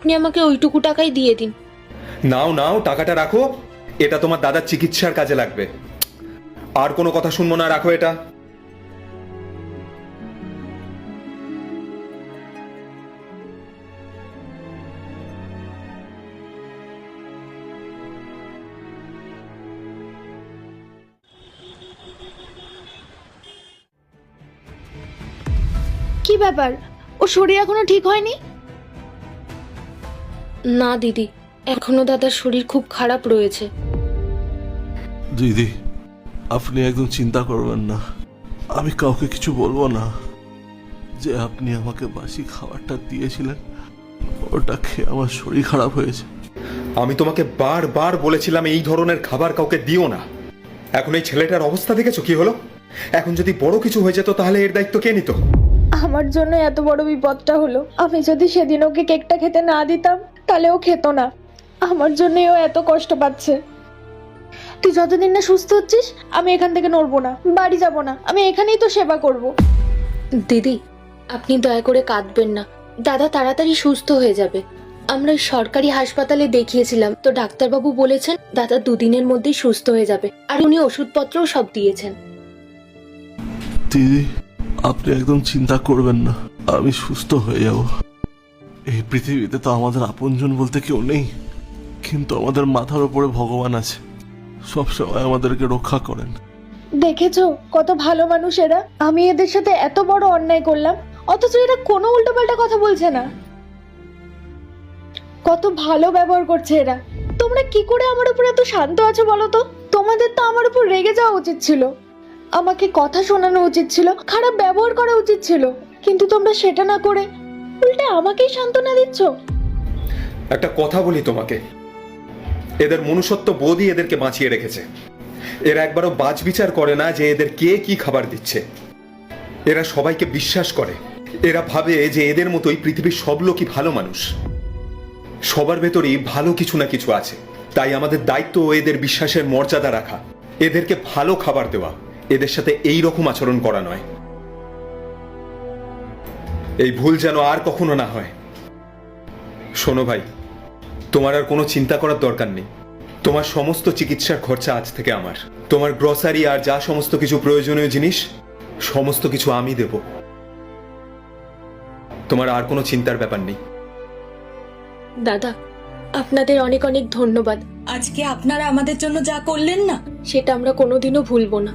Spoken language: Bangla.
আপনি আমাকে ওইটুকু টাকাই দিয়ে দিন। নাও নাও, টাকাটা রাখো, এটা তোমার দাদার চিকিৎসার কাজে লাগবে। আর কোনো কথা শুনবো না, রাখো এটা। কি ব্যাপার, ও শরীর এখনো ঠিক হয়নি? না দিদি, এখনো দাদার শরীর খুব খারাপ রয়েছে। দিদি, আপনি একদম চিন্তা করবেন না, আমি কাউকে কিছু বলবো না। যে আপনি আমাকে বাসি খাবারটা দিয়েছিলেন, ওটা খেয়ে আমার শরীর খারাপ হয়েছে। আমি তোমাকে বারবার বলেছিলাম এই ধরনের খাবার কাউকে দিও না। এখন এই ছেলেটার অবস্থা দেখেছো কি হলো? এখন যদি বড় কিছু হয়ে যেত তাহলে এর দায়িত্ব কে নিত? আমার জন্য এত বড় বিপদটা হলো। আমি যদি সেদিন ওকে কেকটা খেতে না দিতাম তাহলে ও খেত না। আমার জন্যই ও এত কষ্ট পাচ্ছে। তুই যতদিন না সুস্থ হচ্ছিস আমি এখান থেকে নড়বো না, বাড়ি যাব না, আমি এখানেই তো সেবা করব। দিদি, আপনি দয়া করে কাঁদবেন না, দাদা তাড়াতাড়ি সুস্থ হয়ে যাবে। আমরা সরকারি হাসপাতালে দেখিয়েছিলাম, তো ডাক্তারবাবু বলেছেন দাদা 2 দিনের মধ্যেই সুস্থ হয়ে যাবে, আর উনি ওষুধপত্রও সব দিয়েছেন। দিদি, আপনি একদম চিন্তা করবেন না, আমি সুস্থ হয়ে যাব। এই পৃথিবীতে তো আমাদের আপনজন বলতে কেউ নেই, কিন্তু আমাদের মাথার উপরে ভগবান আছে, সবসময় আমাদেরকে রক্ষা করেন। দেখেছো কত ভালো মানুষ এরা। আমি এদের সাথে এত বড় অন্যায় করলাম, অথচ এরা কোনো উল্টোপাল্টা কথা বলছে না। কত ভালো ব্যবহার করছে এরা। তোমরা কি করে আমার উপর এত শান্ত আছো বলো তো? তোমাদের তো আমার উপর রেগে যাওয়া উচিত ছিল, আমাকে কথা শোনানো উচিত ছিল, খারাপ ব্যবহার করা উচিত ছিল, কিন্তু তোমরা সেটা না করে উল্টে আমাকেই সান্ত্বনা দিচ্ছ। একটা কথা বলি তোমাকে, এদের মনুষ্যত্ব বোধই এদেরকে বাঁচিয়ে রেখেছে। এরা একবারও বাজ বিচার করে না যে এদের কে কি খাবার দিচ্ছে। এরা সবাইকে বিশ্বাস করে। এরা ভাবে যে এদের মতোই পৃথিবীর সব লোকই ভালো মানুষ। সবার ভেতরেই ভালো কিছু না কিছু আছে। তাই আমাদের দায়িত্ব এদের বিশ্বাসের মর্যাদা রাখা, এদেরকে ভালো খাবার দেওয়া, এদের সাথে এই রকম আচরণ করা নয়। এই ভুল যেন আর কখনো না হয়। শোনো ভাই, তোমার আর কোনো চিন্তা করার দরকার নেই। তোমার সমস্ত চিকিৎসার খরচা আজ থেকে আমার। তোমার গ্রসারি আর যা সমস্ত কিছু প্রয়োজনীয় জিনিস সমস্ত কিছু আমি দেব। তোমার আর কোনো চিন্তার ব্যাপার নেই। দাদা, আপনাদের অনেক অনেক ধন্যবাদ। আজকে আপনারা আমাদের জন্য যা করলেন না, সেটা আমরা কোনোদিনও ভুলবো না।